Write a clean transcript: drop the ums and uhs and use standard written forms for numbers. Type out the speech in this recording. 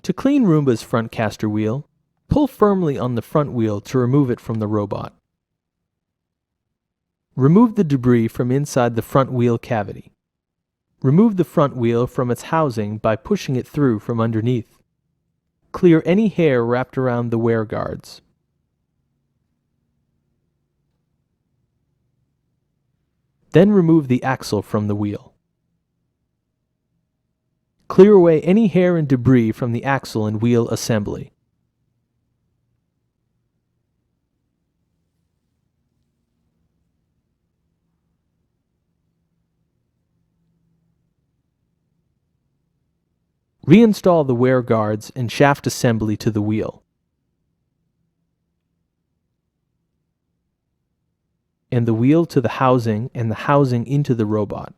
To clean Roomba's front caster wheel, pull firmly on the front wheel to remove it from the robot. Remove the debris from inside the front wheel cavity. Remove the front wheel from its housing by pushing it through from underneath. Clear any hair wrapped around the wear guards. Then remove the axle from the wheel. Clear away any hair and debris from the axle and wheel assembly. Reinstall the wear guards and shaft assembly to the wheel, and the wheel to the housing and the housing into the robot.